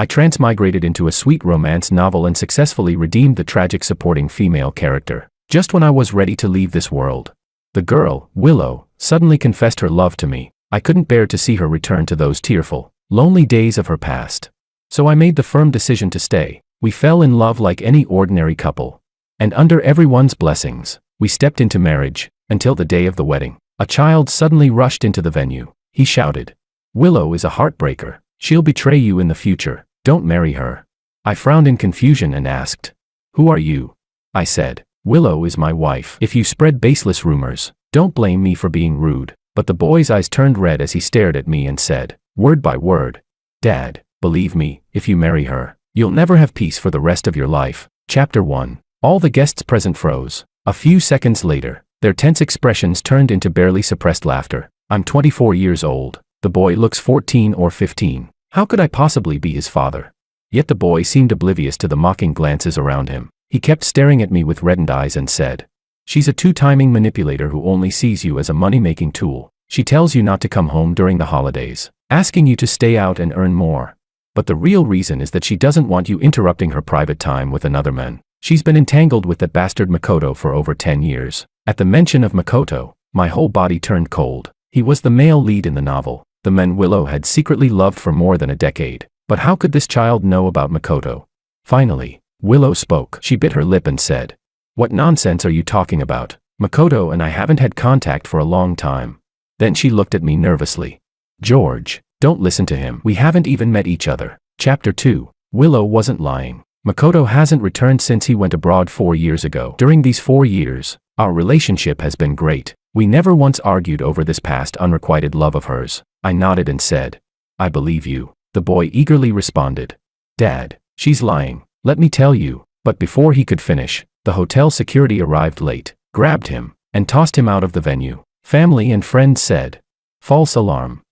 I transmigrated into a sweet romance novel and successfully redeemed the tragic supporting female character. Just when I was ready to leave this world, the girl, Willow, suddenly confessed her love to me. I couldn't bear to see her return to those tearful, lonely days of her past. So I made the firm decision to stay. We fell in love like any ordinary couple. And under everyone's blessings, we stepped into marriage, until the day of the wedding. A child suddenly rushed into the venue. He shouted, "Willow is a heartbreaker. She'll betray you in the future. Don't marry her." I frowned in confusion and asked, "Who are you?" I said, "Willow is my wife. If you spread baseless rumors, don't blame me for being rude." But the boy's eyes turned red as he stared at me and said, word by word, "Dad, believe me, if you marry her, you'll never have peace for the rest of your life." Chapter 1. All the guests present froze. A few seconds later, their tense expressions turned into barely suppressed laughter. I'm 24 years old. The boy looks 14 or 15. How could I possibly be his father? Yet the boy seemed oblivious to the mocking glances around him. He kept staring at me with reddened eyes and said, "She's a two-timing manipulator who only sees you as a money-making tool. She tells you not to come home during the holidays, asking you to stay out and earn more. But the real reason is that she doesn't want you interrupting her private time with another man. She's been entangled with that bastard Makoto for over 10 years. At the mention of Makoto, my whole body turned cold. He was the male lead in the novel, the man Willow had secretly loved for more than a decade. But how could this child know about Makoto? Finally, Willow spoke. She bit her lip and said, "What nonsense are you talking about? Makoto and I haven't had contact for a long time." Then she looked at me nervously. "George, don't listen to him. We haven't even met each other." Chapter 2. Willow wasn't lying. Makoto hasn't returned since he went abroad 4 years ago. During these 4 years, our relationship has been great. We never once argued over this past unrequited love of hers. I nodded and said, "I believe you." The boy eagerly responded, "Dad, she's lying, let me tell you." But before he could finish, the hotel security arrived late, grabbed him, and tossed him out of the venue. Family and friends said, false alarm,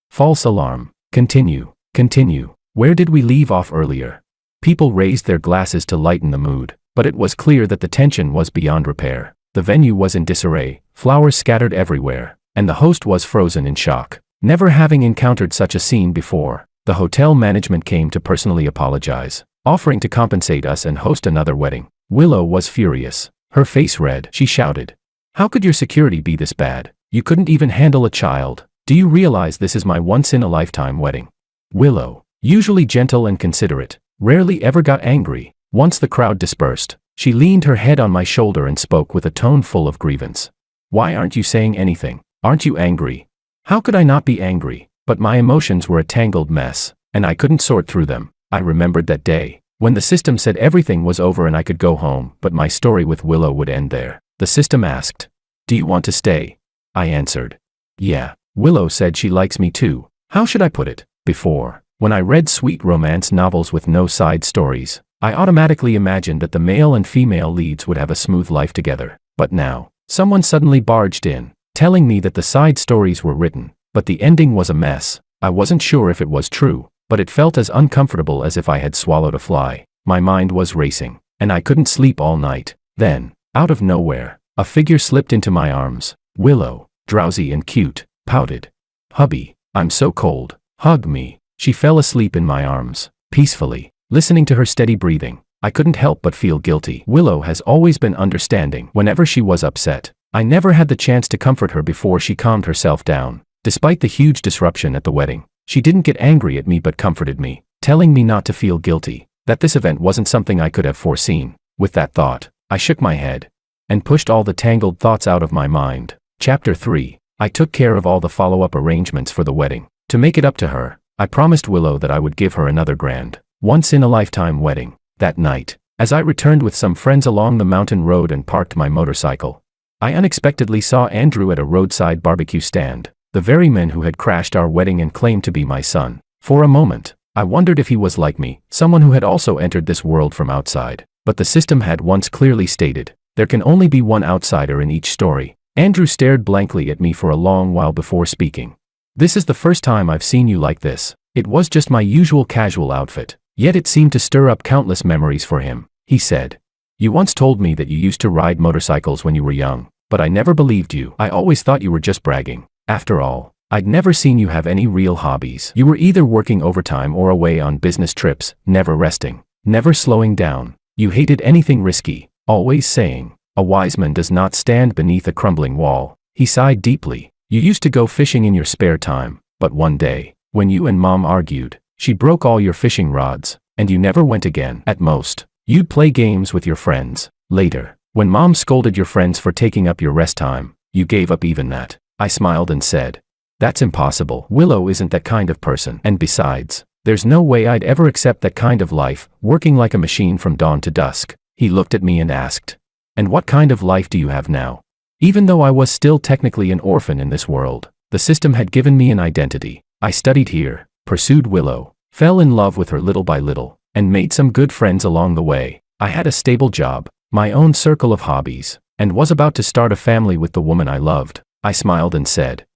continue, continue. Where did we leave off earlier?" People raised their glasses to lighten the mood, but it was clear that the tension was beyond repair. The venue was in disarray, flowers scattered everywhere, and the host was frozen in shock. Never having encountered such a scene before, the hotel management came to personally apologize, offering to compensate us and host another wedding. Willow was furious, her face red. She shouted, "How could your security be this bad? You couldn't even handle a child. Do you realize this is my once-in-a-lifetime wedding?" Willow, usually gentle and considerate, rarely ever got angry. Once the crowd dispersed, she leaned her head on my shoulder and spoke with a tone full of grievance. "Why aren't you saying anything? Aren't you angry?" How could I not be angry? But my emotions were a tangled mess, and I couldn't sort through them. I remembered that day, when the system said everything was over and I could go home, but my story with Willow would end there. The system asked, "Do you want to stay?" I answered, "Yeah." Willow said she likes me too. How should I put it? Before, when I read sweet romance novels with no side stories, I automatically imagined that the male and female leads would have a smooth life together. But now, someone suddenly barged in, telling me that the side stories were written, but the ending was a mess. I wasn't sure if it was true, but it felt as uncomfortable as if I had swallowed a fly. My mind was racing, and I couldn't sleep all night. Then, out of nowhere, a figure slipped into my arms. Willow, drowsy and cute, pouted, "Hubby, I'm so cold. Hug me." She fell asleep in my arms, peacefully. Listening to her steady breathing, I couldn't help but feel guilty. Willow has always been understanding whenever she was upset. I never had the chance to comfort her before she calmed herself down. Despite the huge disruption at the wedding, she didn't get angry at me but comforted me, telling me not to feel guilty, that this event wasn't something I could have foreseen. With that thought, I shook my head and pushed all the tangled thoughts out of my mind. Chapter 3. I took care of all the follow-up arrangements for the wedding. To make it up to her, I promised Willow that I would give her another grand, once-in-a-lifetime wedding. That night, as I returned with some friends along the mountain road and parked my motorcycle, I unexpectedly saw Andrew at a roadside barbecue stand, the very man who had crashed our wedding and claimed to be my son. For a moment, I wondered if he was like me, someone who had also entered this world from outside. But the system had once clearly stated, there can only be one outsider in each story. Andrew stared blankly at me for a long while before speaking. "This is the first time I've seen you like this." It was just my usual casual outfit, yet it seemed to stir up countless memories for him. He said, "You once told me that you used to ride motorcycles when you were young, but I never believed you. I always thought you were just bragging. After all, I'd never seen you have any real hobbies. You were either working overtime or away on business trips, never resting, never slowing down. You hated anything risky, always saying, "A wise man does not stand beneath a crumbling wall." He sighed deeply. You used to go fishing in your spare time, but one day, when you and Mom argued, she broke all your fishing rods, and you never went again. At most, you'd play games with your friends. Later, when Mom scolded your friends for taking up your rest time, you gave up even that. I smiled and said, "That's impossible. Willow isn't that kind of person. And besides, there's no way I'd ever accept that kind of life, working like a machine from dawn to dusk." He looked at me and asked, "And what kind of life do you have now?" Even though I was still technically an orphan in this world, the system had given me an identity. I studied here, pursued Willow, fell in love with her little by little, and made some good friends along the way. I had a stable job, my own circle of hobbies, and was about to start a family with the woman I loved. I smiled and said,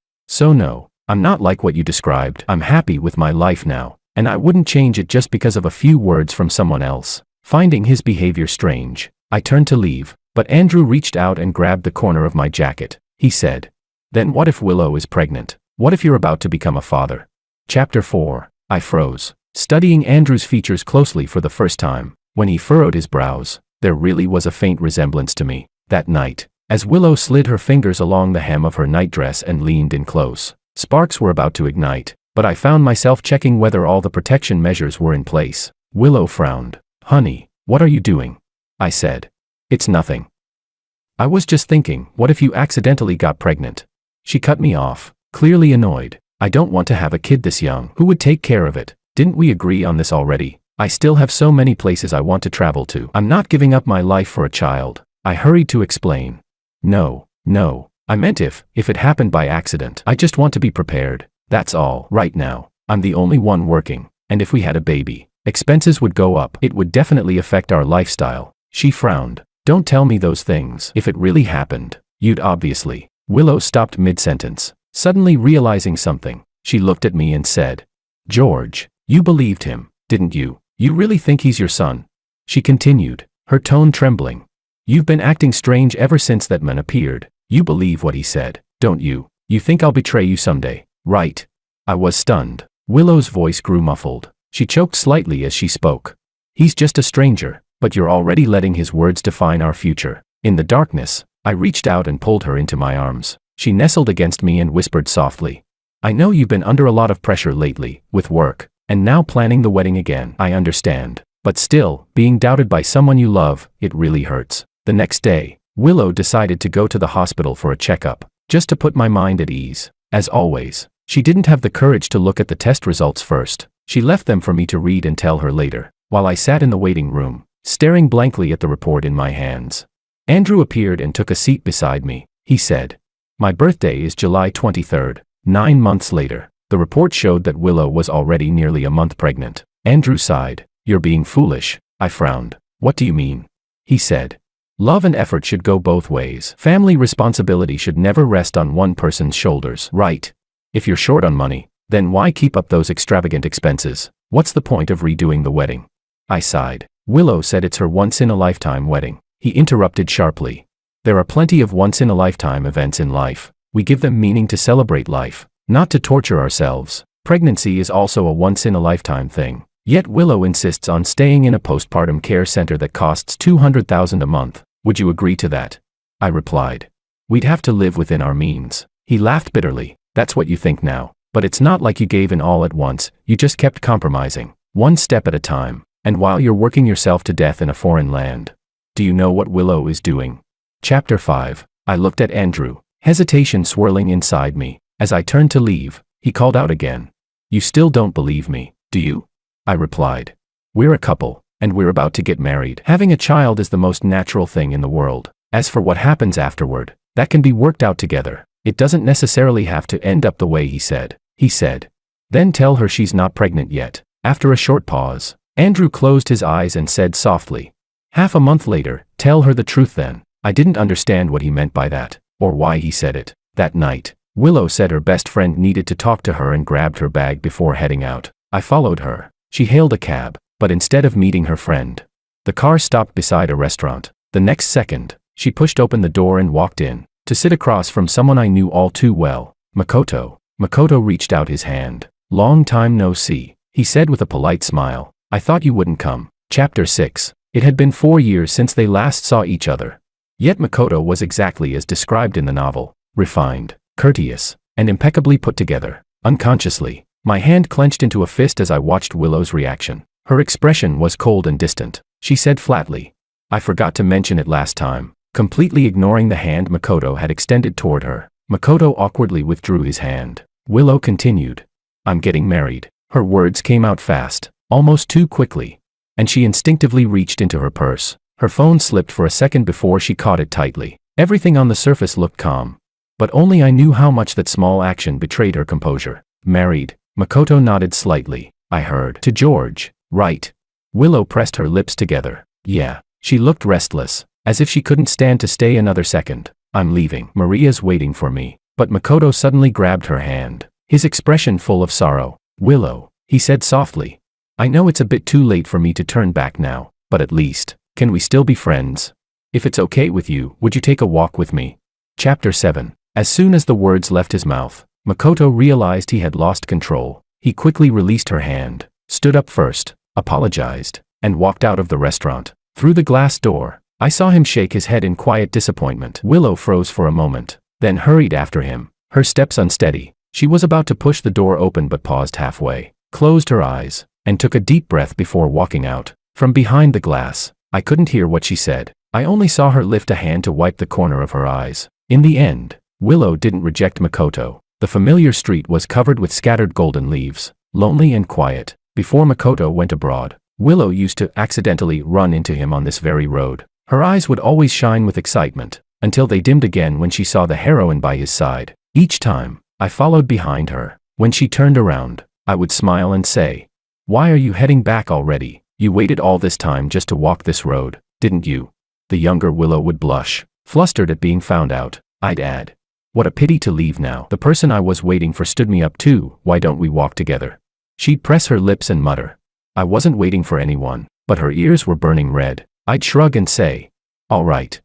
"So no, I'm not like what you described. I'm happy with my life now, and I wouldn't change it just because of a few words from someone else." Finding his behavior strange, I turned to leave, but Andrew reached out and grabbed the corner of my jacket. He said, "Then what if Willow is pregnant? What if you're about to become a father?" Chapter 4. I froze, studying Andrew's features closely for the first time. When he furrowed his brows, there really was a faint resemblance to me. That night, as Willow slid her fingers along the hem of her nightdress and leaned in close, sparks were about to ignite, but I found myself checking whether all the protection measures were in place. Willow frowned. "Honey, what are you doing?" I said. "It's nothing. I was just thinking, what if you accidentally got pregnant?" She cut me off, clearly annoyed. "I don't want to have a kid this young. Who would take care of it? Didn't we agree on this already? I still have so many places I want to travel to. I'm not giving up my life for a child." I hurried to explain. No, I meant if it happened by accident. I just want to be prepared. That's all. Right now, I'm the only one working, and if we had a baby, expenses would go up. It would definitely affect our lifestyle." She frowned. "Don't tell me those things. If it really happened, you'd obviously." Willow stopped mid-sentence, suddenly realizing something. She looked at me and said, "George, you believed him, didn't you? You really think he's your son?" She continued, her tone trembling. "You've been acting strange ever since that man appeared. You believe what he said, don't you? You think I'll betray you someday, right?" I was stunned. Willow's voice grew muffled. She choked slightly as she spoke. "He's just a stranger, but you're already letting his words define our future." In the darkness, I reached out and pulled her into my arms. She nestled against me and whispered softly, "I know you've been under a lot of pressure lately, with work, and now planning the wedding again. I understand. But still, being doubted by someone you love, it really hurts." The next day, Willow decided to go to the hospital for a checkup, just to put my mind at ease. As always, she didn't have the courage to look at the test results first. She left them for me to read and tell her later, while I sat in the waiting room, staring blankly at the report in my hands. Andrew appeared and took a seat beside me. He said, "My birthday is July 23rd, 9 months later." The report showed that Willow was already nearly a month pregnant. Andrew sighed. "You're being foolish." I frowned. "What do you mean?" He said, "Love and effort should go both ways. Family responsibility should never rest on one person's shoulders, right? If you're short on money, then why keep up those extravagant expenses? What's the point of redoing the wedding?" I sighed. Willow said it's her once-in-a-lifetime wedding. He interrupted sharply. "There are plenty of once-in-a-lifetime events in life. We give them meaning to celebrate life, not to torture ourselves. Pregnancy is also a once-in-a-lifetime thing. Yet Willow insists on staying in a postpartum care center that costs $200,000 a month. Would you agree to that?" I replied. "We'd have to live within our means." He laughed bitterly. "That's what you think now. But it's not like you gave in all at once. You just kept compromising, one step at a time. And while you're working yourself to death in a foreign land. Do you know what Willow is doing?" Chapter 5. I looked at Andrew, hesitation swirling inside me. As I turned to leave, he called out again. "You still don't believe me, do you?" I replied. "We're a couple, and we're about to get married. Having a child is the most natural thing in the world. As for what happens afterward, that can be worked out together. It doesn't necessarily have to end up the way he said." He said, "Then tell her she's not pregnant yet." After a short pause, Andrew closed his eyes and said softly, "Half a month later, tell her the truth then." I didn't understand what he meant by that, or why he said it. That night, Willow said her best friend needed to talk to her and grabbed her bag before heading out. I followed her. She hailed a cab, but instead of meeting her friend, the car stopped beside a restaurant. The next second, she pushed open the door and walked in, to sit across from someone I knew all too well, Makoto. Makoto reached out his hand. "Long time no see," he said with a polite smile. "I thought you wouldn't come." Chapter 6. It had been 4 years since they last saw each other. Yet Makoto was exactly as described in the novel, refined, courteous, and impeccably put together. Unconsciously, my hand clenched into a fist as I watched Willow's reaction. Her expression was cold and distant. She said flatly, "I forgot to mention it last time," completely ignoring the hand Makoto had extended toward her. Makoto awkwardly withdrew his hand. Willow continued, "I'm getting married." Her words came out fast, almost too quickly, and she instinctively reached into her purse. Her phone slipped for a second before she caught it tightly. Everything on the surface looked calm, but only I knew how much that small action betrayed her composure. "Married?" Makoto nodded slightly. "I heard. To George, right?" Willow pressed her lips together. "Yeah." She looked restless, as if she couldn't stand to stay another second. "I'm leaving. Maria's waiting for me." But Makoto suddenly grabbed her hand, his expression full of sorrow. "Willow," he said softly, "I know it's a bit too late for me to turn back now, but at least, can we still be friends? If it's okay with you, would you take a walk with me?" Chapter 7. As soon as the words left his mouth, Makoto realized he had lost control. He quickly released her hand, stood up first, apologized, and walked out of the restaurant. Through the glass door, I saw him shake his head in quiet disappointment. Willow froze for a moment, then hurried after him, her steps unsteady. She was about to push the door open but paused halfway, closed her eyes, and took a deep breath before walking out. From behind the glass, I couldn't hear what she said. I only saw her lift a hand to wipe the corner of her eyes. In the end, Willow didn't reject Makoto. The familiar street was covered with scattered golden leaves, lonely and quiet. Before Makoto went abroad, Willow used to accidentally run into him on this very road. Her eyes would always shine with excitement, until they dimmed again when she saw the heroine by his side. Each time, I followed behind her. When she turned around, I would smile and say, "Why are you heading back already? You waited all this time just to walk this road, didn't you?" The younger Willow would blush, flustered at being found out. I'd add, "What a pity to leave now. The person I was waiting for stood me up too. Why don't we walk together?" She'd press her lips and mutter, "I wasn't waiting for anyone," but her ears were burning red. I'd shrug and say, all right.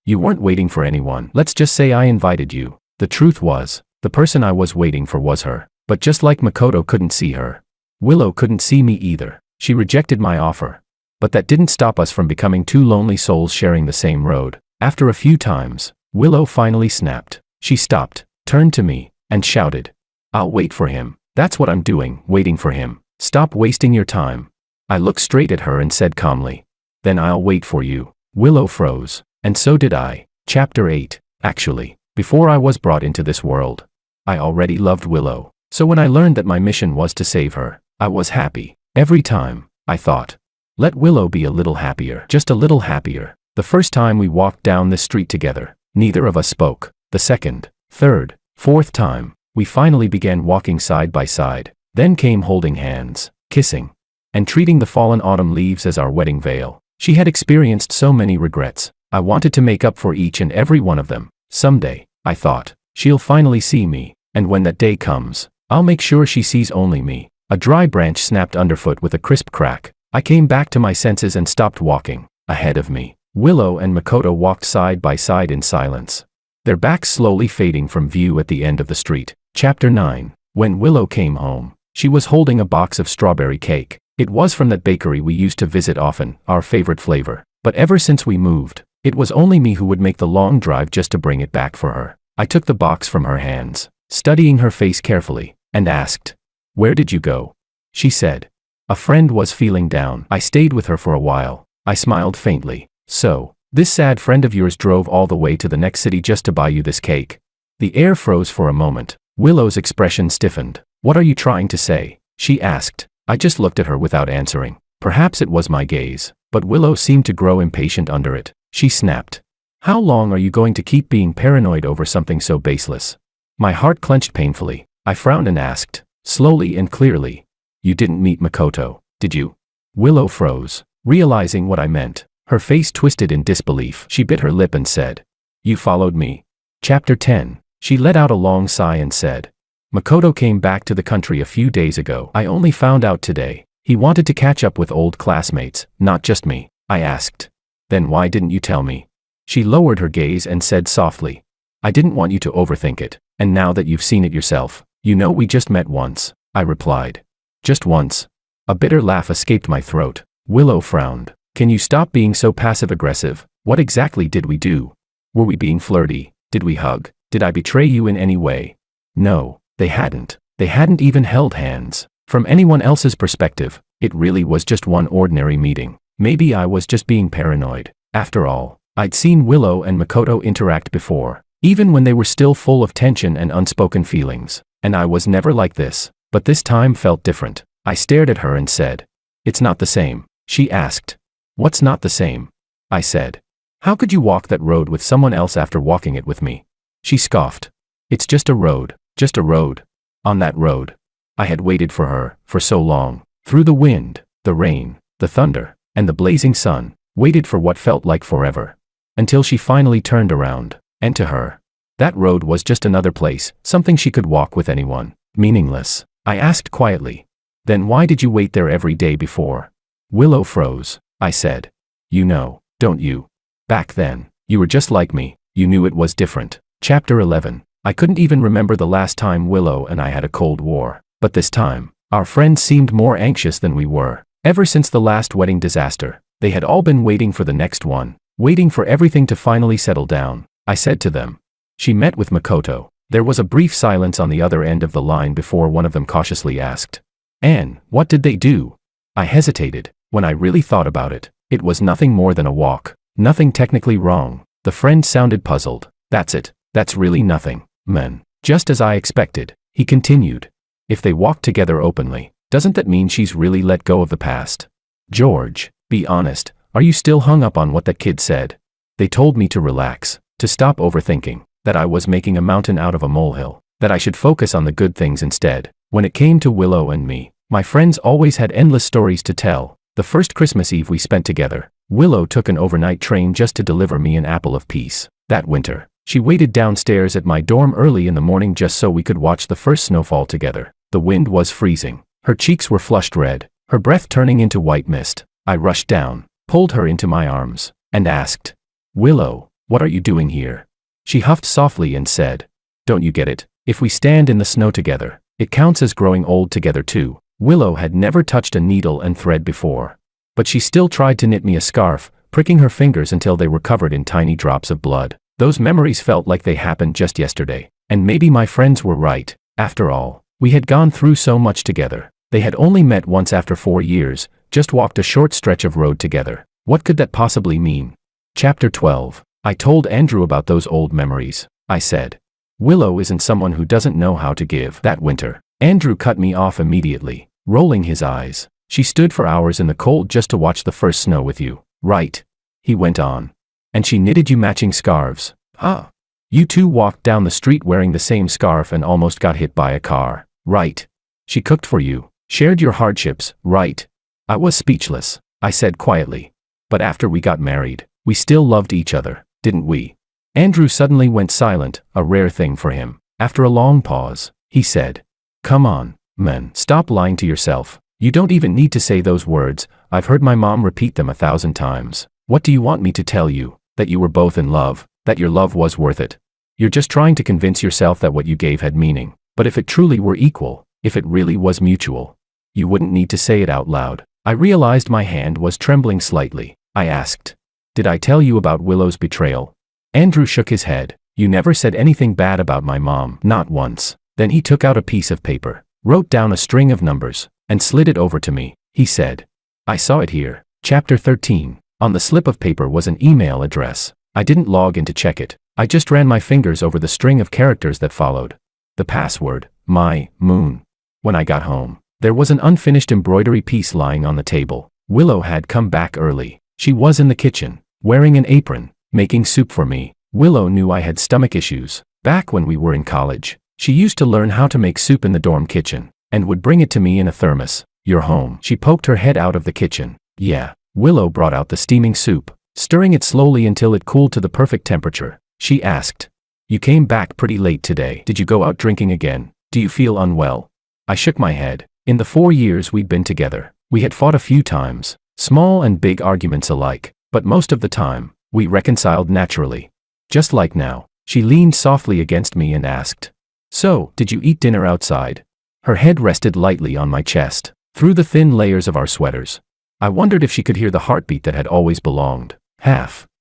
You weren't waiting for anyone. Let's just say I invited you." The truth was, the person I was waiting for was her. But just like Makoto couldn't see her, Willow couldn't see me either. She rejected my offer. But that didn't stop us from becoming two lonely souls sharing the same road. After a few times, Willow finally snapped. She stopped, turned to me, and shouted, "I'll wait for him." "That's what I'm doing, waiting for him. Stop wasting your time." I looked straight at her and said calmly, "Then I'll wait for you." Willow froze, and so did I. Chapter 8. Actually, before I was brought into this world, I already loved Willow. So when I learned that my mission was to save her, I was happy. Every time, I thought, let Willow be a little happier, just a little happier. The first time we walked down the street together, neither of us spoke. The second, third, fourth time, we finally began walking side by side. Then came holding hands, kissing, and treating the fallen autumn leaves as our wedding veil. She had experienced so many regrets. I wanted to make up for each and every one of them. Someday, I thought, she'll finally see me, and when that day comes, I'll make sure she sees only me. A dry branch snapped underfoot with a crisp crack. I came back to my senses and stopped walking. Ahead of me, Willow and Makoto walked side by side in silence, their backs slowly fading from view at the end of the street. Chapter 9. When Willow came home, she was holding a box of strawberry cake. It was from that bakery we used to visit often, our favorite flavor. But ever since we moved, it was only me who would make the long drive just to bring it back for her. I took the box from her hands, studying her face carefully, and asked, "Where did you go?" She said, "A friend was feeling down. I stayed with her for a while." I smiled faintly. "So, this sad friend of yours drove all the way to the next city just to buy you this cake?" The air froze for a moment. Willow's expression stiffened. "What are you trying to say?" she asked. I just looked at her without answering. Perhaps it was my gaze, but Willow seemed to grow impatient under it. She snapped, "How long are you going to keep being paranoid over something so baseless?" My heart clenched painfully. I frowned and asked, slowly and clearly, "You didn't meet Makoto, did you?" Willow froze, realizing what I meant. Her face twisted in disbelief. She bit her lip and said, "You followed me." Chapter 10. She let out a long sigh and said, "Makoto came back to the country a few days ago. I only found out today. He wanted to catch up with old classmates, not just me." I asked, "Then why didn't you tell me?" She lowered her gaze and said softly, "I didn't want you to overthink it." And now that you've seen it yourself, you know we just met once, I replied. Just once. A bitter laugh escaped my throat. Willow frowned. Can you stop being so passive-aggressive? What exactly did we do? Were we being flirty? Did we hug? Did I betray you in any way? No, they hadn't. They hadn't even held hands. From anyone else's perspective, it really was just one ordinary meeting. Maybe I was just being paranoid. After all, I'd seen Willow and Makoto interact before, even when they were still full of tension and unspoken feelings. And I was never like this, but this time felt different. I stared at her and said, "It's not the same." She asked, "What's not the same?" I said, "How could you walk that road with someone else after walking it with me?" She scoffed. "It's just a road, just a road." On that road, I had waited for her, for so long, through the wind, the rain, the thunder, and the blazing sun, waited for what felt like forever. Until she finally turned around, and to her, that road was just another place, something she could walk with anyone. Meaningless. I asked quietly, "Then why did you wait there every day before?" Willow froze. I said, "You know, don't you? Back then, you were just like me, you knew it was different." Chapter 11. I couldn't even remember the last time Willow and I had a Cold War. But this time, our friends seemed more anxious than we were. Ever since the last wedding disaster, they had all been waiting for the next one, waiting for everything to finally settle down. I said to them. She met with Makoto. There was a brief silence on the other end of the line before one of them cautiously asked, "Anne, what did they do?" I hesitated. When I really thought about it, it was nothing more than a walk. Nothing technically wrong. The friend sounded puzzled. "That's it. That's really nothing, man." Just as I expected, he continued. "If they walk together openly, doesn't that mean she's really let go of the past?" "George, be honest, are you still hung up on what that kid said?" They told me to relax, to stop overthinking, that I was making a mountain out of a molehill, that I should focus on the good things instead. When it came to Willow and me, my friends always had endless stories to tell. The first Christmas Eve we spent together, Willow took an overnight train just to deliver me an apple of peace. That winter, she waited downstairs at my dorm early in the morning just so we could watch the first snowfall together. The wind was freezing. Her cheeks were flushed red, her breath turning into white mist. I rushed down, pulled her into my arms, and asked, "Willow, what are you doing here?" She huffed softly and said, "Don't you get it? If we stand in the snow together, it counts as growing old together too." Willow had never touched a needle and thread before. But she still tried to knit me a scarf, pricking her fingers until they were covered in tiny drops of blood. Those memories felt like they happened just yesterday. And maybe my friends were right. After all, we had gone through so much together. They had only met once after 4 years, just walked a short stretch of road together. What could that possibly mean? Chapter 12. I told Andrew about those old memories. I said, "Willow isn't someone who doesn't know how to give." That winter, Andrew cut me off immediately, rolling his eyes. "She stood for hours in the cold just to watch the first snow with you, right?" He went on. "And she knitted you matching scarves, huh? You two walked down the street wearing the same scarf and almost got hit by a car, right? She cooked for you, shared your hardships, right?" I was speechless. I said quietly, "But after we got married, we still loved each other, didn't we?" Andrew suddenly went silent, a rare thing for him. After a long pause, he said, "Come on, man, stop lying to yourself. You don't even need to say those words. I've heard my mom repeat them 1,000 times. What do you want me to tell you? That you were both in love, that your love was worth it? You're just trying to convince yourself that what you gave had meaning. But if it truly were equal, if it really was mutual, you wouldn't need to say it out loud." I realized my hand was trembling slightly. I asked, "Did I tell you about Willow's betrayal?" Andrew shook his head. "You never said anything bad about my mom, not once." Then he took out a piece of paper, wrote down a string of numbers, and slid it over to me. He said, "I saw it here." Chapter 13. On the slip of paper was an email address. I didn't log in to check it. I just ran my fingers over the string of characters that followed. The password, my moon. When I got home, there was an unfinished embroidery piece lying on the table. Willow had come back early. She was in the kitchen, wearing an apron, making soup for me. Willow knew I had stomach issues. Back when we were in college, she used to learn how to make soup in the dorm kitchen, and would bring it to me in a thermos. "You're home." She poked her head out of the kitchen. "Yeah." Willow brought out the steaming soup, stirring it slowly until it cooled to the perfect temperature. She asked, "You came back pretty late today. Did you go out drinking again? Do you feel unwell?" I shook my head. In the 4 years we'd been together, we had fought a few times, small and big arguments alike, but most of the time, we reconciled naturally. Just like now. She leaned softly against me and asked, So, did you eat dinner outside? Her head rested lightly on my chest, through the thin layers of our sweaters. I wondered if she could hear the heartbeat that had always belonged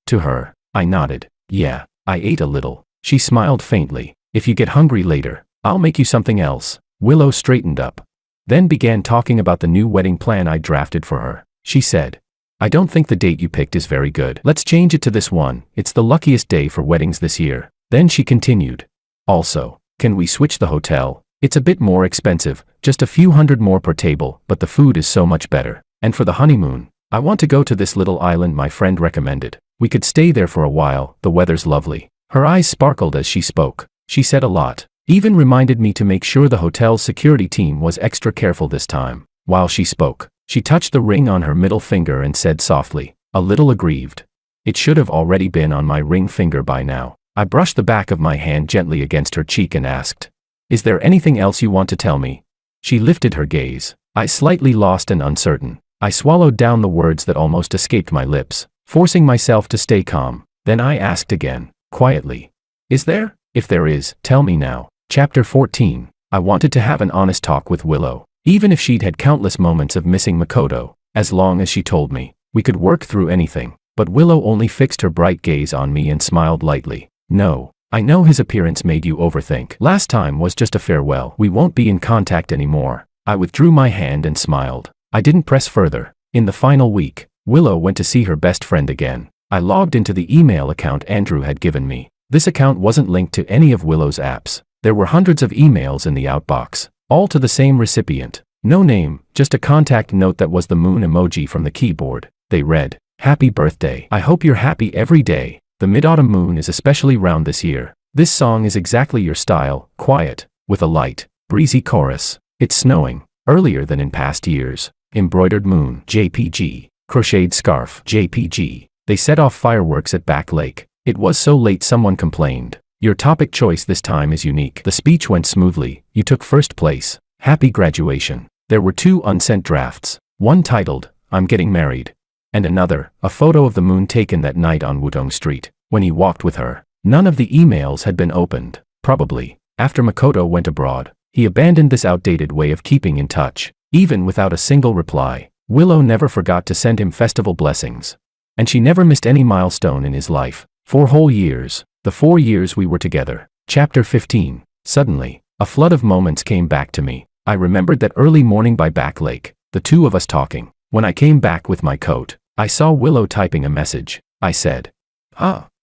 to her. I nodded. Yeah, I ate a little. She smiled faintly. If you get hungry later, I'll make you something else. Willow straightened up, then began talking about the new wedding plan I drafted for her. She said, I don't think the date you picked is very good. Let's change it to this one. It's the luckiest day for weddings this year. Then she continued. Also, can we switch the hotel? It's a bit more expensive, just a few hundred more per table, but the food is so much better. And for the honeymoon, I want to go to this little island my friend recommended. We could stay there for a while, the weather's lovely. Her eyes sparkled as she spoke. She said a lot, even reminded me to make sure the hotel's security team was extra careful this time. While she spoke, she touched the ring on her middle finger and said softly, a little aggrieved. It should have already been on my ring finger by now. I brushed the back of my hand gently against her cheek and asked, is there anything else you want to tell me? She lifted her gaze. I slightly lost and uncertain. I swallowed down the words that almost escaped my lips, forcing myself to stay calm. Then I asked again, quietly, is there? If there is, tell me now. Chapter 14. I wanted to have an honest talk with Willow. Even if she'd had countless moments of missing Makoto, as long as she told me, we could work through anything. But Willow only fixed her bright gaze on me and smiled lightly. No, I know his appearance made you overthink. Last time was just a farewell. We won't be in contact anymore. I withdrew my hand and smiled. I didn't press further. In the final week, Willow went to see her best friend again. I logged into the email account Andrew had given me. This account wasn't linked to any of Willow's apps. There were hundreds of emails in the outbox, all to the same recipient. No name, just a contact note that was the moon emoji from the keyboard. They read, Happy birthday. I hope you're happy every day. The mid-autumn moon is especially round this year. This song is exactly your style, quiet, with a light, breezy chorus. It's snowing, earlier than in past years. Embroidered moon, JPG. Crocheted scarf, JPG. They set off fireworks at Back Lake. It was so late someone complained. Your topic choice this time is unique. The speech went smoothly. You took first place. Happy graduation. There were 2 unsent drafts. One titled, I'm Getting Married. And another, a photo of the moon taken that night on Wudong Street, when he walked with her. None of the emails had been opened. Probably, after Makoto went abroad, he abandoned this outdated way of keeping in touch. Even without a single reply, Willow never forgot to send him festival blessings. And she never missed any milestone in his life. 4 whole years, the 4 years we were together. Chapter 15. Suddenly, a flood of moments came back to me. I remembered that early morning by Back Lake, the 2 of us talking. When I came back with my coat, I saw Willow typing a message. I said,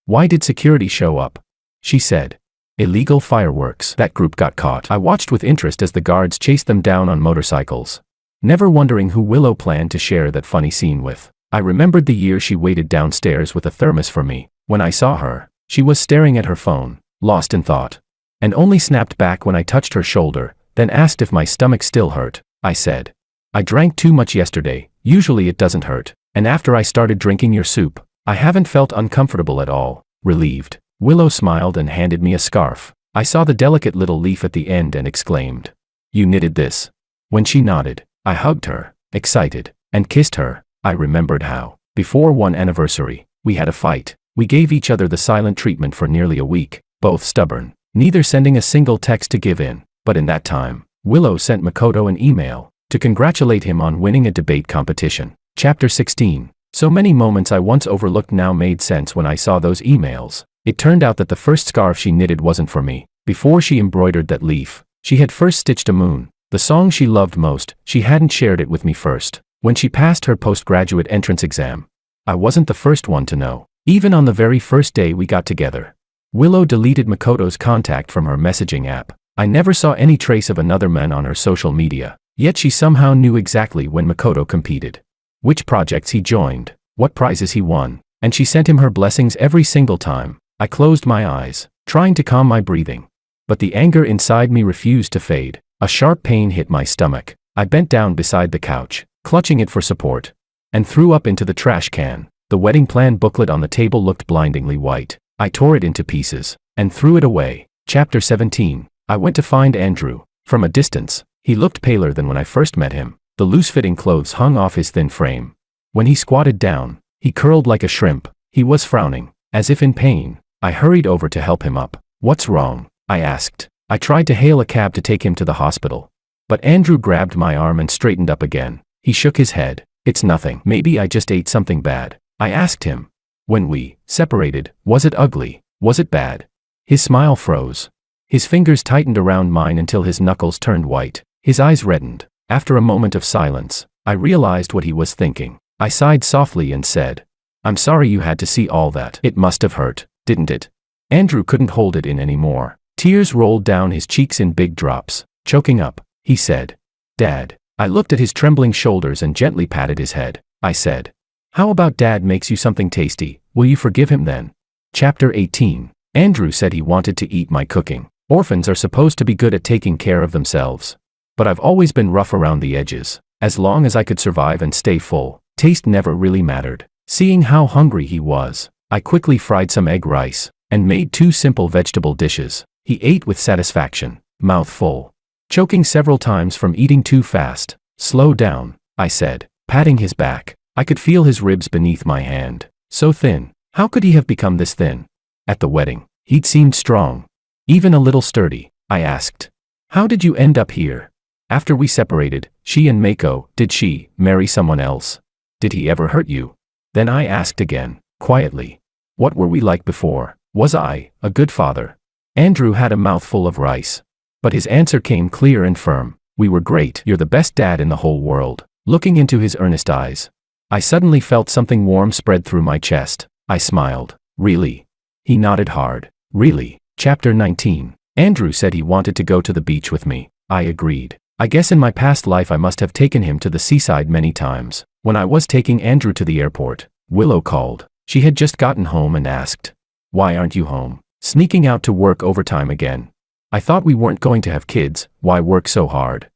why did security show up? She said, illegal fireworks. That group got caught. I watched with interest as the guards chased them down on motorcycles, never wondering who Willow planned to share that funny scene with. I remembered the year she waited downstairs with a thermos for me. When I saw her, she was staring at her phone, lost in thought, and only snapped back when I touched her shoulder, then asked if my stomach still hurt. I said, I drank too much yesterday. Usually it doesn't hurt. And after I started drinking your soup, I haven't felt uncomfortable at all. Relieved, Willow smiled and handed me a scarf. I saw the delicate little leaf at the end and exclaimed, you knitted this? When she nodded, I hugged her, excited, and kissed her. I remembered how, before one anniversary, we had a fight. We gave each other the silent treatment for nearly a week, both stubborn, neither sending a single text to give in. But in that time, Willow sent Makoto an email to congratulate him on winning a debate competition. Chapter 16. So many moments I once overlooked now made sense when I saw those emails. It turned out that the first scarf she knitted wasn't for me. Before she embroidered that leaf, she had first stitched a moon, the song she loved most. She hadn't shared it with me first. When she passed her postgraduate entrance exam, I wasn't the first one to know. Even on the very first day we got together, Willow deleted Makoto's contact from her messaging app. I never saw any trace of another man on her social media, yet she somehow knew exactly when Makoto competed, which projects he joined, what prizes he won, and she sent him her blessings every single time. I closed my eyes, trying to calm my breathing. But the anger inside me refused to fade. A sharp pain hit my stomach. I bent down beside the couch, clutching it for support, and threw up into the trash can. The wedding plan booklet on the table looked blindingly white. I tore it into pieces, and threw it away. Chapter 17. I went to find Andrew. From a distance, he looked paler than when I first met him. The loose-fitting clothes hung off his thin frame. When he squatted down, he curled like a shrimp. He was frowning, as if in pain. I hurried over to help him up. What's wrong? I asked. I tried to hail a cab to take him to the hospital. But Andrew grabbed my arm and straightened up again. He shook his head. It's nothing. Maybe I just ate something bad. I asked him. When we separated, was it ugly? Was it bad? His smile froze. His fingers tightened around mine until his knuckles turned white. His eyes reddened. After a moment of silence, I realized what he was thinking. I sighed softly and said, I'm sorry you had to see all that. It must have hurt, didn't it? Andrew couldn't hold it in anymore. Tears rolled down his cheeks in big drops. Choking up, he said, Dad. I looked at his trembling shoulders and gently patted his head. I said, how about Dad makes you something tasty? Will you forgive him then? Chapter 18. Andrew said he wanted to eat my cooking. Orphans are supposed to be good at taking care of themselves. But I've always been rough around the edges. As long as I could survive and stay full, taste never really mattered. Seeing how hungry he was, I quickly fried some egg rice and made 2 simple vegetable dishes. He ate with satisfaction, mouth full. Choking several times from eating too fast. Slow down, I said, patting his back. I could feel his ribs beneath my hand. So thin. How could he have become this thin? At the wedding, he'd seemed strong. Even a little sturdy. I asked. How did you end up here? After we separated, she and Mako, did she marry someone else? Did he ever hurt you? Then I asked again, quietly. What were we like before? Was I a good father? Andrew had a mouthful of rice. But his answer came clear and firm. We were great. You're the best dad in the whole world. Looking into his earnest eyes, I suddenly felt something warm spread through my chest. I smiled. Really? He nodded hard. Really? Chapter 19. Andrew said he wanted to go to the beach with me. I agreed. I guess in my past life I must have taken him to the seaside many times. When I was taking Andrew to the airport, Willow called. She had just gotten home and asked, why aren't you home? Sneaking out to work overtime again. I thought we weren't going to have kids. Why work so hard?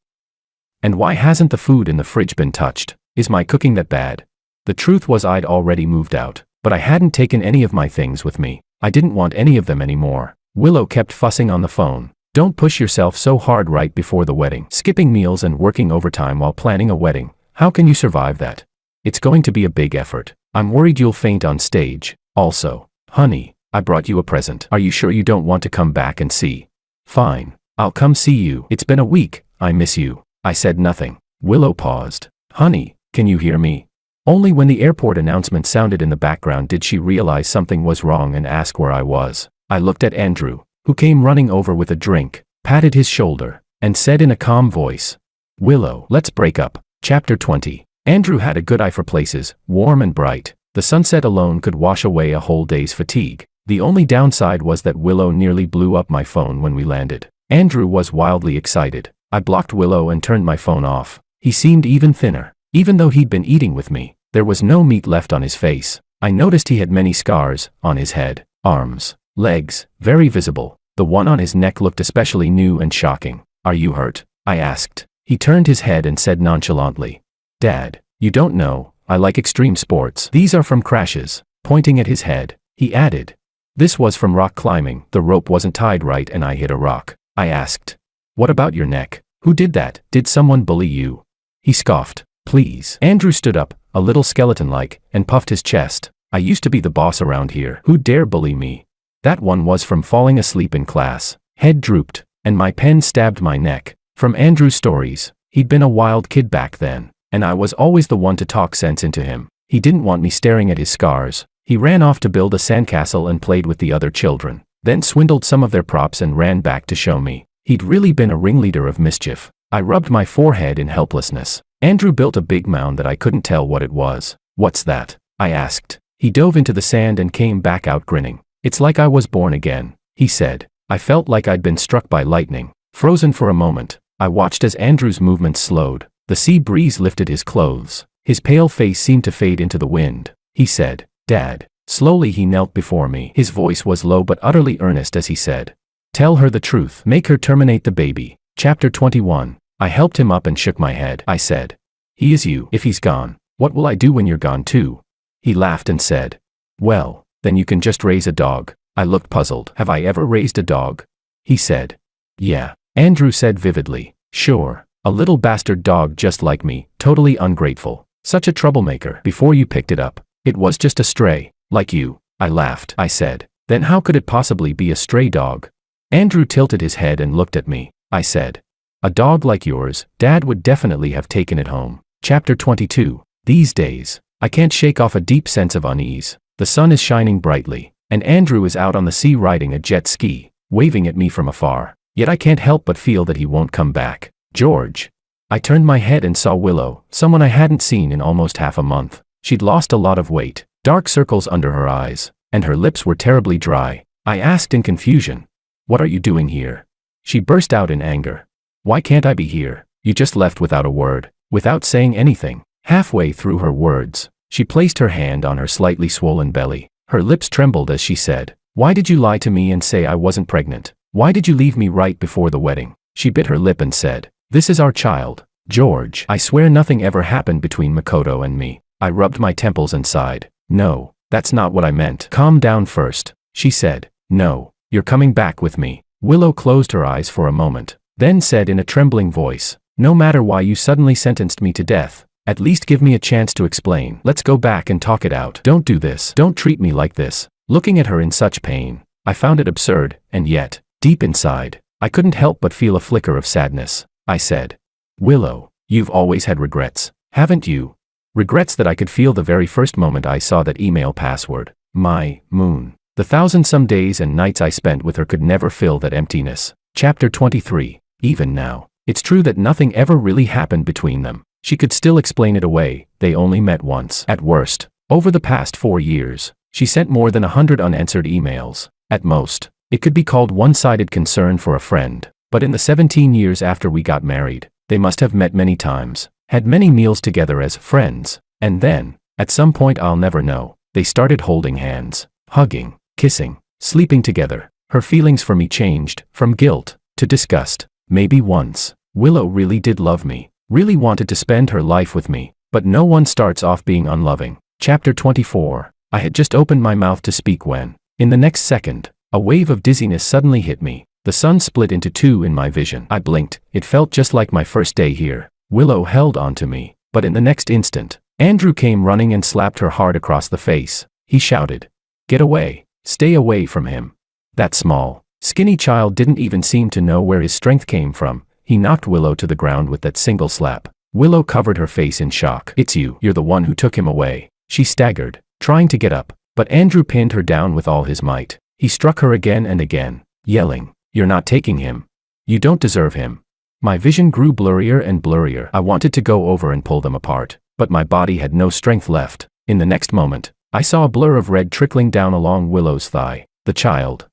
And why hasn't the food in the fridge been touched? Is my cooking that bad? The truth was I'd already moved out, but I hadn't taken any of my things with me. I didn't want any of them anymore. Willow kept fussing on the phone. Don't push yourself so hard right before the wedding. Skipping meals and working overtime while planning a wedding. How can you survive that? It's going to be a big effort. I'm worried you'll faint on stage. Also, honey, I brought you a present. Are you sure you don't want to come back and see? Fine. I'll come see you. It's been a week. I miss you. I said nothing. Willow paused. Honey, can you hear me? Only when the airport announcement sounded in the background did she realize something was wrong and ask where I was. I looked at Andrew, who came running over with a drink, patted his shoulder, and said in a calm voice, Willow, let's break up. Chapter 20. Andrew had a good eye for places, warm and bright. The sunset alone could wash away a whole day's fatigue. The only downside was that Willow nearly blew up my phone when we landed. Andrew was wildly excited. I blocked Willow and turned my phone off. He seemed even thinner. Even though he'd been eating with me, there was no meat left on his face. I noticed he had many scars, on his head, arms, legs, very visible. The one on his neck looked especially new and shocking. Are you hurt? I asked. He turned his head and said nonchalantly, Dad, you don't know, I like extreme sports. These are from crashes. Pointing at his head, he added, this was from rock climbing. The rope wasn't tied right and I hit a rock. I asked, what about your neck? Who did that? Did someone bully you? He scoffed. Please. Andrew stood up, a little skeleton-like, and puffed his chest. I used to be the boss around here. Who dare bully me? That one was from falling asleep in class. Head drooped, and my pen stabbed my neck. From Andrew's stories, he'd been a wild kid back then, and I was always the one to talk sense into him. He didn't want me staring at his scars. He ran off to build a sandcastle and played with the other children, then swindled some of their props and ran back to show me. He'd really been a ringleader of mischief. I rubbed my forehead in helplessness. Andrew built a big mound that I couldn't tell what it was. What's that? I asked. He dove into the sand and came back out grinning. It's like I was born again, he said. I felt like I'd been struck by lightning. Frozen for a moment, I watched as Andrew's movements slowed. The sea breeze lifted his clothes. His pale face seemed to fade into the wind. He said, Dad. Slowly he knelt before me. His voice was low but utterly earnest as he said, tell her the truth. Make her terminate the baby. Chapter 21. I helped him up and shook my head. I said, he is you. If he's gone, what will I do when you're gone too? He laughed and said, well, then you can just raise a dog. I looked puzzled. Have I ever raised a dog? He said, yeah. Andrew said vividly, sure. A little bastard dog just like me, totally ungrateful. Such a troublemaker. Before you picked it up, it was just a stray, like you. I laughed. I said, then how could it possibly be a stray dog? Andrew tilted his head and looked at me. I said, "A dog like yours, Dad would definitely have taken it home." Chapter 22. These days, I can't shake off a deep sense of unease. The sun is shining brightly, and Andrew is out on the sea riding a jet ski, waving at me from afar. Yet I can't help but feel that he won't come back. George. I turned my head and saw Willow, someone I hadn't seen in almost half a month. She'd lost a lot of weight, dark circles under her eyes, and her lips were terribly dry. I asked in confusion, "What are you doing here?" She burst out in anger. "Why can't I be here? You just left without a word, without saying anything." Halfway through her words, she placed her hand on her slightly swollen belly. Her lips trembled as she said, "Why did you lie to me and say I wasn't pregnant? Why did you leave me right before the wedding?" She bit her lip and said, "This is our child, George. I swear nothing ever happened between Makoto and me." I rubbed my temples and sighed. "No, that's not what I meant." "Calm down first," she said. "No, you're coming back with me." Willow closed her eyes for a moment, then said in a trembling voice, "No matter why you suddenly sentenced me to death, at least give me a chance to explain. Let's go back and talk it out. Don't do this. Don't treat me like this." Looking at her in such pain, I found it absurd, and yet, deep inside, I couldn't help but feel a flicker of sadness. I said, "Willow, you've always had regrets, haven't you? Regrets that I could feel the very first moment I saw that email password. My moon. The thousand-some days and nights I spent with her could never fill that emptiness." Chapter 23. Even now, it's true that nothing ever really happened between them. She could still explain it away. They only met once. At worst, over the past 4 years, she sent more than 100 unanswered emails. At most, it could be called one-sided concern for a friend. But in the 17 years after we got married, they must have met many times, had many meals together as friends, and then, at some point I'll never know, they started holding hands, hugging, kissing, sleeping together. Her feelings for me changed, from guilt to disgust. Maybe once, Willow really did love me, really wanted to spend her life with me, but no one starts off being unloving. Chapter 24. I had just opened my mouth to speak when, in the next second, a wave of dizziness suddenly hit me. The sun split into two in my vision. I blinked. It felt just like my first day here. Willow held on to me, but in the next instant, Andrew came running and slapped her hard across the face. He shouted, "Get away. Stay away from him." That small, skinny child didn't even seem to know where his strength came from. He knocked Willow to the ground with that single slap. Willow covered her face in shock. "It's you. You're the one who took him away." She staggered, trying to get up, but Andrew pinned her down with all his might. He struck her again and again, yelling, "You're not taking him. You don't deserve him." My vision grew blurrier and blurrier. I wanted to go over and pull them apart, but my body had no strength left. In the next moment, I saw a blur of red trickling down along Willow's thigh. The child.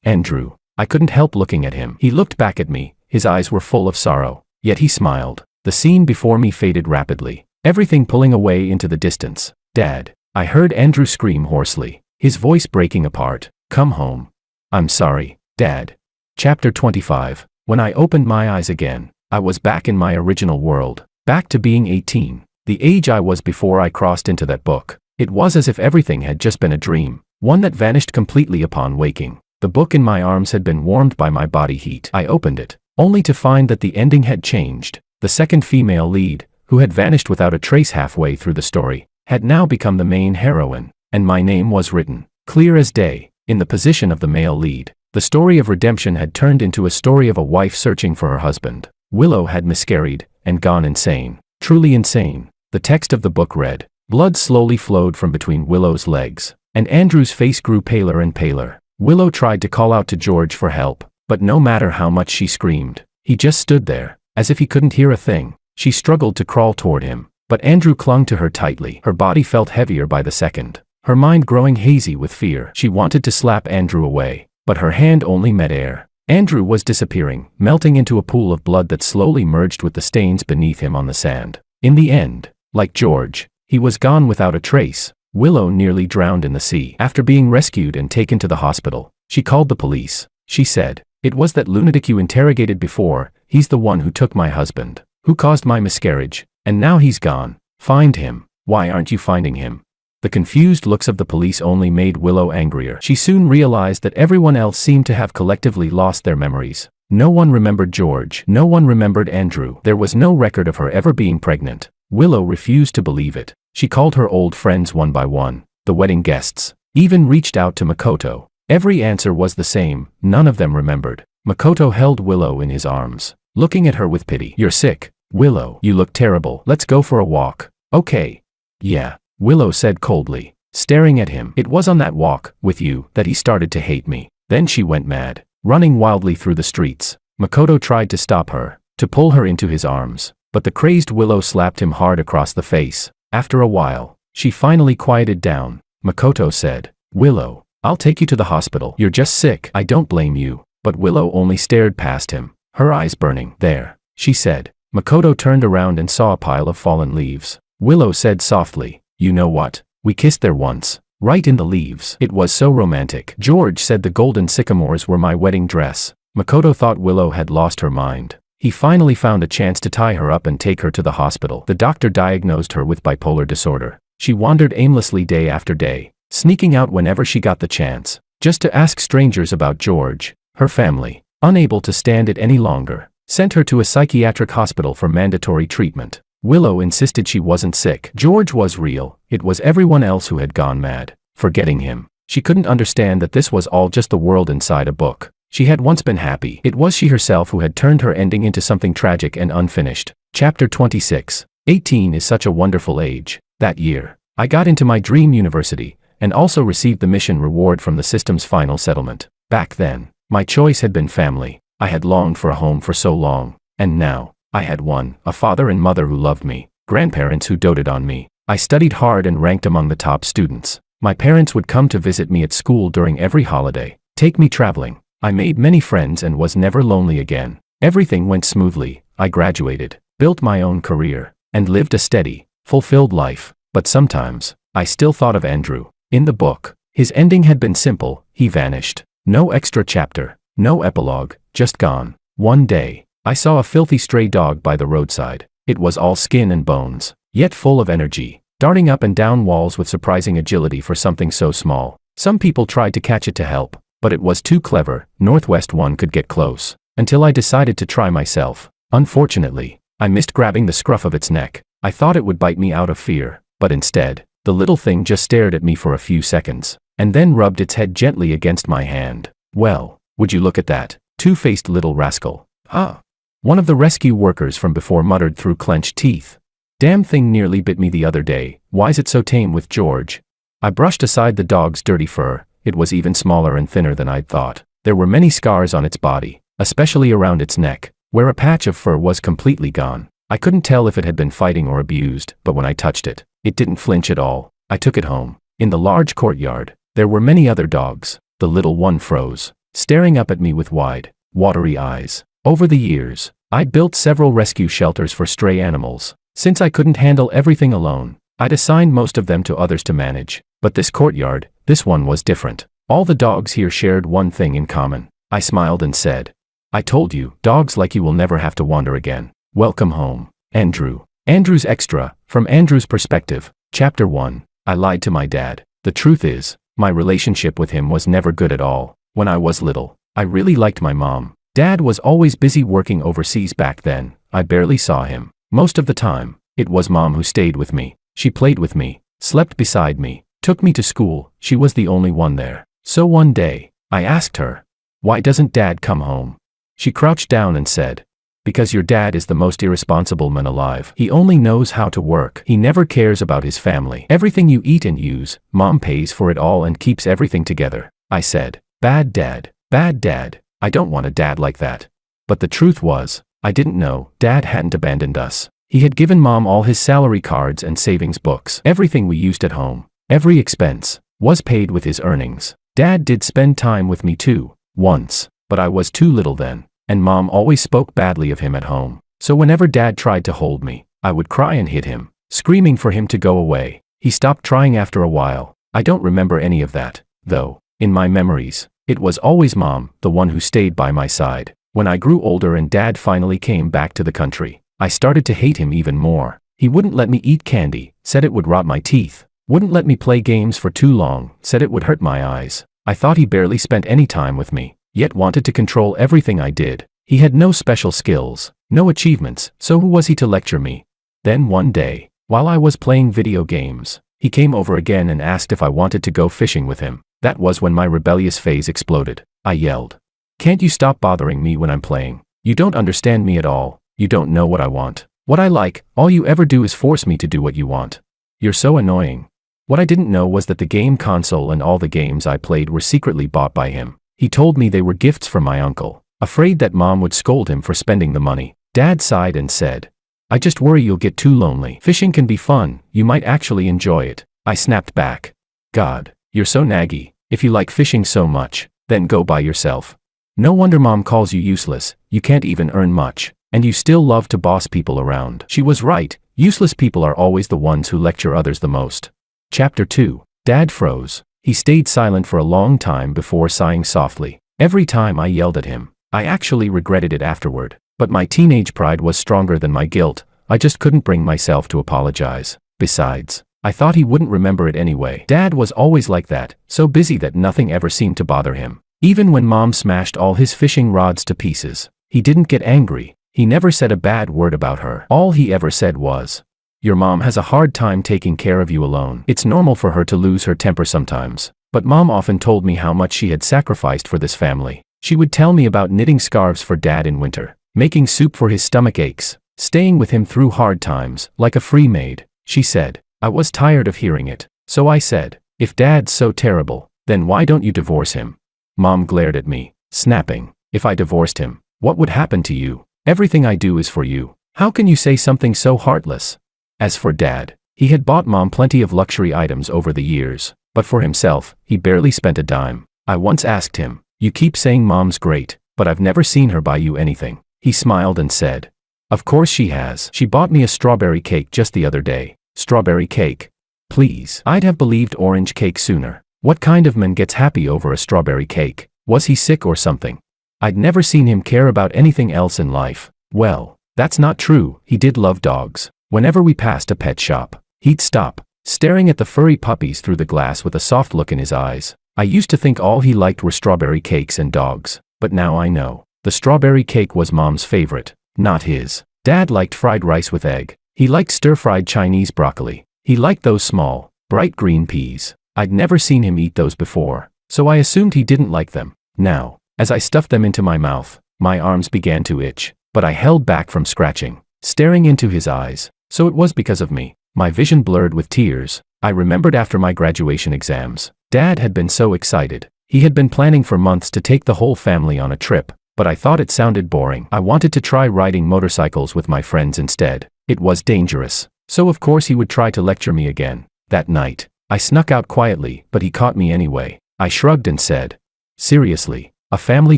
Andrew. I couldn't help looking at him. He looked back at me. His eyes were full of sorrow, yet he smiled. The scene before me faded rapidly, everything pulling away into the distance. "Dad." I heard Andrew scream hoarsely, his voice breaking apart. "Come home." "I'm sorry, Dad." Chapter 25. When I opened my eyes again, I was back in my original world, back to being 18, the age I was before I crossed into that book. It was as if everything had just been a dream, one that vanished completely upon waking. The book in my arms had been warmed by my body heat. I opened it, only to find that the ending had changed. The second female lead, who had vanished without a trace halfway through the story, had now become the main heroine, and my name was written, clear as day, in the position of the male lead. The story of redemption had turned into a story of a wife searching for her husband. Willow had miscarried, and gone insane. Truly insane. The text of the book read, blood slowly flowed from between Willow's legs, and Andrew's face grew paler and paler. Willow tried to call out to George for help, but no matter how much she screamed, he just stood there, as if he couldn't hear a thing. She struggled to crawl toward him, but Andrew clung to her tightly. Her body felt heavier by the second, her mind growing hazy with fear. She wanted to slap Andrew away, but her hand only met air. Andrew was disappearing, melting into a pool of blood that slowly merged with the stains beneath him on the sand. In the end, like George, he was gone without a trace. Willow nearly drowned in the sea. After being rescued and taken to the hospital, she called the police. She said, "It was that lunatic you interrogated before. He's the one who took my husband, who caused my miscarriage, and now he's gone. Find him." "Why aren't you finding him?" The confused looks of the police only made Willow angrier. She soon realized that everyone else seemed to have collectively lost their memories. No one remembered George. No one remembered Andrew. There was no record of her ever being pregnant. Willow refused to believe it. She called her old friends one by one, the wedding guests, even reached out to Makoto. Every answer was the same, none of them remembered. Makoto held Willow in his arms, looking at her with pity. "You're sick, Willow. You look terrible. Let's go for a walk." "Okay." "Yeah," Willow said coldly, staring at him. "It was on that walk, with you, that he started to hate me." Then she went mad, running wildly through the streets. Makoto tried to stop her, to pull her into his arms, but the crazed Willow slapped him hard across the face. After a while, she finally quieted down. Makoto said, "Willow, I'll take you to the hospital. You're just sick. I don't blame you." But Willow only stared past him, her eyes burning. "There," she said. Makoto turned around and saw a pile of fallen leaves. Willow said softly, "You know what? We kissed there once, right in the leaves. It was so romantic." George said the golden sycamores were my wedding dress. Makoto thought Willow had lost her mind. He finally found a chance to tie her up and take her to the hospital. The doctor diagnosed her with bipolar disorder. She wandered aimlessly day after day, sneaking out whenever she got the chance, just to ask strangers about George. Her family, unable to stand it any longer, sent her to a psychiatric hospital for mandatory treatment. Willow insisted she wasn't sick. George was real. It was everyone else who had gone mad, forgetting him. She couldn't understand that this was all just the world inside a book. She had once been happy. It was she herself who had turned her ending into something tragic and unfinished. Chapter 26. 18 is such a wonderful age. That year, I got into my dream university, and also received the mission reward from the system's final settlement. Back then, my choice had been family. I had longed for a home for so long, and now, I had one, a father and mother who loved me, grandparents who doted on me. I studied hard and ranked among the top students. My parents would come to visit me at school during every holiday, take me traveling. I made many friends and was never lonely again. Everything went smoothly. I graduated, built my own career, and lived a steady, fulfilled life. But sometimes, I still thought of Andrew. In the book, his ending had been simple. He vanished. No extra chapter, no epilogue, just gone. One day, I saw a filthy stray dog by the roadside. It was all skin and bones, yet full of energy, darting up and down walls with surprising agility for something so small. Some people tried to catch it to help, but it was too clever. Northwest one could get close, until I decided to try myself. Unfortunately, I missed grabbing the scruff of its neck. I thought it would bite me out of fear, but instead, the little thing just stared at me for a few seconds, and then rubbed its head gently against my hand. "Well, would you look at that two-faced little rascal, huh?" One of the rescue workers from before muttered through clenched teeth. "Damn thing nearly bit me the other day. Why's it so tame with George?" I brushed aside the dog's dirty fur. It was even smaller and thinner than I'd thought. There were many scars on its body, especially around its neck, where a patch of fur was completely gone. I couldn't tell if it had been fighting or abused, but when I touched it, it didn't flinch at all. I took it home. In the large courtyard, there were many other dogs. The little one froze, staring up at me with wide, watery eyes. Over the years, I'd built several rescue shelters for stray animals. Since I couldn't handle everything alone, I'd assigned most of them to others to manage. But this courtyard, this one was different. All the dogs here shared one thing in common. I smiled and said, "I told you, dogs like you will never have to wander again. Welcome home, Andrew." Andrew's extra, from Andrew's perspective. Chapter 1. I lied to my dad. The truth is, my relationship with him was never good at all. When I was little, I really liked my mom. Dad was always busy working overseas back then. I barely saw him. Most of the time, it was Mom who stayed with me. She played with me, slept beside me, took me to school. She was the only one there. So one day, I asked her, "Why doesn't Dad come home?" She crouched down and said, "Because your dad is the most irresponsible man alive. He only knows how to work. He never cares about his family. Everything you eat and use, Mom pays for it all and keeps everything together." I said, "Bad dad, bad dad. I don't want a dad like that." But the truth was, I didn't know. Dad hadn't abandoned us. He had given Mom all his salary cards and savings books. Everything we used at home, every expense, was paid with his earnings. Dad did spend time with me too, once, but I was too little then, and Mom always spoke badly of him at home. So whenever Dad tried to hold me, I would cry and hit him, screaming for him to go away. He stopped trying after a while. I don't remember any of that, though. In my memories, it was always Mom, the one who stayed by my side. When I grew older and Dad finally came back to the country, I started to hate him even more. He wouldn't let me eat candy, said it would rot my teeth. Wouldn't let me play games for too long, said it would hurt my eyes. I thought he barely spent any time with me, yet wanted to control everything I did. He had no special skills, no achievements, so who was he to lecture me? Then one day, while I was playing video games, He came over again and asked if I wanted to go fishing with him. That was when my rebellious phase exploded. I yelled, "Can't you stop bothering me when I'm playing? You don't understand me at all. You don't know what I want. What I like, all you ever do is force me to do what you want. You're so annoying." What I didn't know was that the game console and all the games I played were secretly bought by him. He told me they were gifts from my uncle. Afraid that Mom would scold him for spending the money, Dad sighed and said, "I just worry you'll get too lonely. Fishing can be fun, you might actually enjoy it." I snapped back. "God, you're so naggy. If you like fishing so much, then go by yourself. No wonder Mom calls you useless, you can't even earn much, and you still love to boss people around." She was right, useless people are always the ones who lecture others the most. Chapter 2. Dad froze. He stayed silent for a long time before sighing softly. Every time I yelled at him, I actually regretted it afterward. But my teenage pride was stronger than my guilt. I just couldn't bring myself to apologize. Besides, I thought he wouldn't remember it anyway. Dad was always like that, so busy that nothing ever seemed to bother him. Even when Mom smashed all his fishing rods to pieces, he didn't get angry. He never said a bad word about her. All he ever said was, "Your mom has a hard time taking care of you alone. It's normal for her to lose her temper sometimes." But Mom often told me how much she had sacrificed for this family. She would tell me about knitting scarves for Dad in winter, making soup for his stomach aches, staying with him through hard times, like a free maid. She said, I was tired of hearing it. So I said, "If Dad's so terrible, then why don't you divorce him?" Mom glared at me, snapping, "If I divorced him, what would happen to you? Everything I do is for you. How can you say something so heartless?" As for Dad, he had bought Mom plenty of luxury items over the years, but for himself, he barely spent a dime. I once asked him, "You keep saying Mom's great, but I've never seen her buy you anything." He smiled and said, "Of course she has. She bought me a strawberry cake just the other day." Strawberry cake? Please. I'd have believed orange cake sooner. What kind of man gets happy over a strawberry cake? Was he sick or something? I'd never seen him care about anything else in life. Well, that's not true. He did love dogs. Whenever we passed a pet shop, he'd stop, staring at the furry puppies through the glass with a soft look in his eyes. I used to think all he liked were strawberry cakes and dogs, but now I know. The strawberry cake was Mom's favorite, not his. Dad liked fried rice with egg. He liked stir-fried Chinese broccoli. He liked those small, bright green peas. I'd never seen him eat those before, so I assumed he didn't like them. Now, as I stuffed them into my mouth, my arms began to itch, but I held back from scratching, staring into his eyes. So it was because of me. My vision blurred with tears. I remembered after my graduation exams, Dad had been so excited. He had been planning for months to take the whole family on a trip, but I thought it sounded boring. I wanted to try riding motorcycles with my friends instead. It was dangerous, so of course he would try to lecture me again. That night, I snuck out quietly, but he caught me anyway. I shrugged and said, "Seriously, a family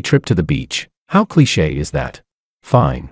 trip to the beach? How cliché is that?" Fine,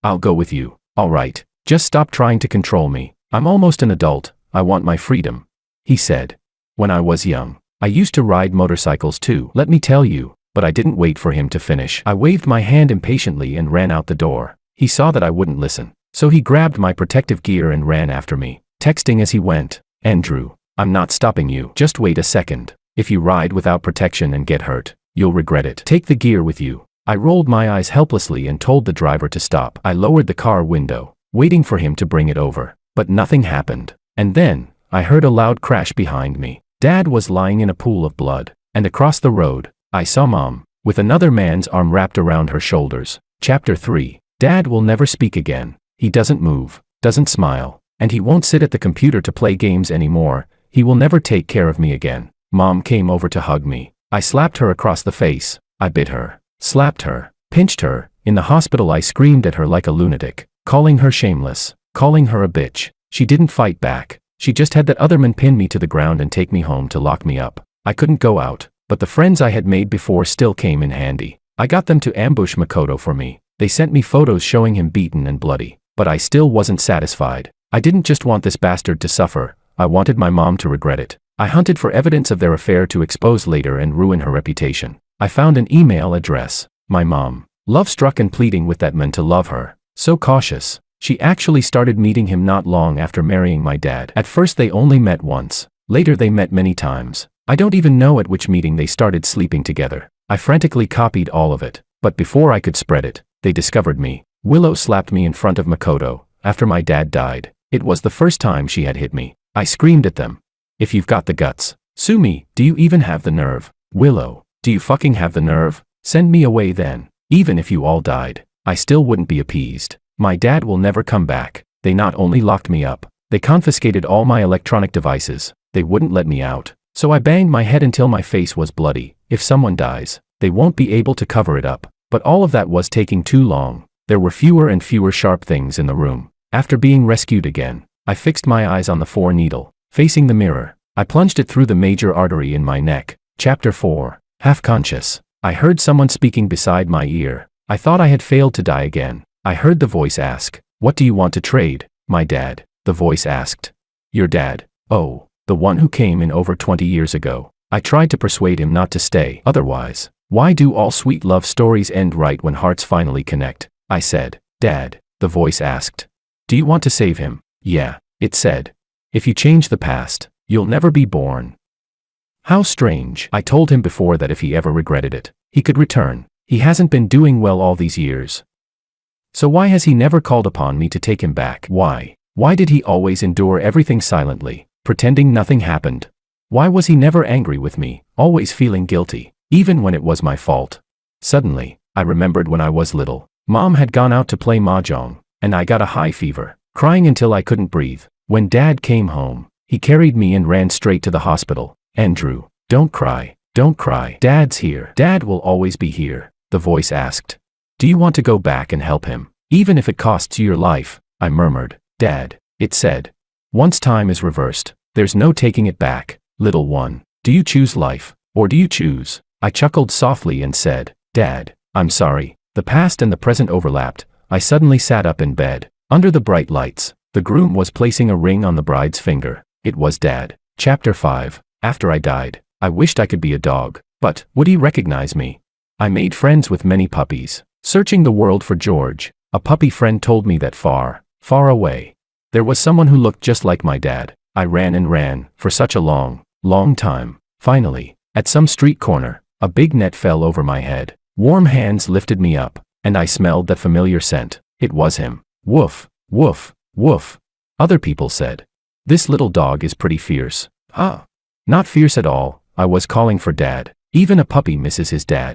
I'll go with you. All right, just stop trying to control me. I'm almost an adult, I want my freedom," he said. When I was young, I used to ride motorcycles too, let me tell you, but I didn't wait for him to finish. I waved my hand impatiently and ran out the door. He saw that I wouldn't listen, so he grabbed my protective gear and ran after me, texting as he went, "Andrew, I'm not stopping you. Just wait a second. If you ride without protection and get hurt, you'll regret it. Take the gear with you." I rolled my eyes helplessly and told the driver to stop. I lowered the car window, waiting for him to bring it over, but nothing happened. And then, I heard a loud crash behind me. Dad was lying in a pool of blood, and across the road, I saw Mom, with another man's arm wrapped around her shoulders. Chapter 3. Dad will never speak again. He doesn't move, doesn't smile, and he won't sit at the computer to play games anymore. He will never take care of me again. Mom came over to hug me. I slapped her across the face. I bit her, slapped her, pinched her. In the hospital I screamed at her like a lunatic, calling her shameless, calling her a bitch. She didn't fight back. She just had that other man pin me to the ground and take me home to lock me up. I couldn't go out, but the friends I had made before still came in handy. I got them to ambush Makoto for me. They sent me photos showing him beaten and bloody, but I still wasn't satisfied. I didn't just want this bastard to suffer, I wanted my mom to regret it. I hunted for evidence of their affair to expose later and ruin her reputation. I found an email address. My mom, love-struck and pleading with that man to love her. So cautious. She actually started meeting him not long after marrying my dad. At first they only met once. Later they met many times. I don't even know at which meeting they started sleeping together. I frantically copied all of it, but before I could spread it, they discovered me. Willow slapped me in front of Makoto. After my dad died, it was the first time she had hit me. I screamed at them. If you've got the guts, sue me. Do you even have the nerve? Willow, do you fucking have the nerve? Send me away then. Even if you all died, I still wouldn't be appeased. My dad will never come back. They not only locked me up, they confiscated all my electronic devices. They wouldn't let me out. So I banged my head until my face was bloody. If someone dies, they won't be able to cover it up. But all of that was taking too long. There were fewer and fewer sharp things in the room. After being rescued again, I fixed my eyes on the 4-needle. Facing the mirror, I plunged it through the major artery in my neck. Chapter 4. Half conscious. I heard someone speaking beside my ear. I thought I had failed to die again. I heard the voice ask, "What do you want to trade?" "My dad," the voice asked. "Your dad?" "Oh, the one who came in over 20 years ago." I tried to persuade him not to stay. Otherwise, why do all sweet love stories end right when hearts finally connect? I said. "Dad," the voice asked. "Do you want to save him?" "Yeah," it said. "If you change the past, you'll never be born." How strange. I told him before that if he ever regretted it, he could return. He hasn't been doing well all these years. So why has he never called upon me to take him back? Why? Why did he always endure everything silently, pretending nothing happened? Why was he never angry with me, always feeling guilty, even when it was my fault? Suddenly, I remembered when I was little. Mom had gone out to play mahjong, and I got a high fever, crying until I couldn't breathe. When Dad came home, he carried me and ran straight to the hospital. "Andrew, don't cry, don't cry. Dad's here." "Dad will always be here," the voice asked. "Do you want to go back and help him, even if it costs you your life?" I murmured. "Dad," it said. "Once time is reversed, there's no taking it back. Little one, do you choose life, or do you choose?" I chuckled softly and said, "Dad, I'm sorry." The past and the present overlapped. I suddenly sat up in bed. Under the bright lights, the groom was placing a ring on the bride's finger. It was Dad. Chapter 5. After I died, I wished I could be a dog, but would he recognize me? I made friends with many puppies. Searching the world for George, a puppy friend told me that far, far away, there was someone who looked just like my dad. I ran and ran, for such a long, long time. Finally, at some street corner, a big net fell over my head. Warm hands lifted me up, and I smelled that familiar scent. It was him. Woof, woof, woof. Other people said, "This little dog is pretty fierce." Not fierce at all. I was calling for Dad. Even a puppy misses his dad.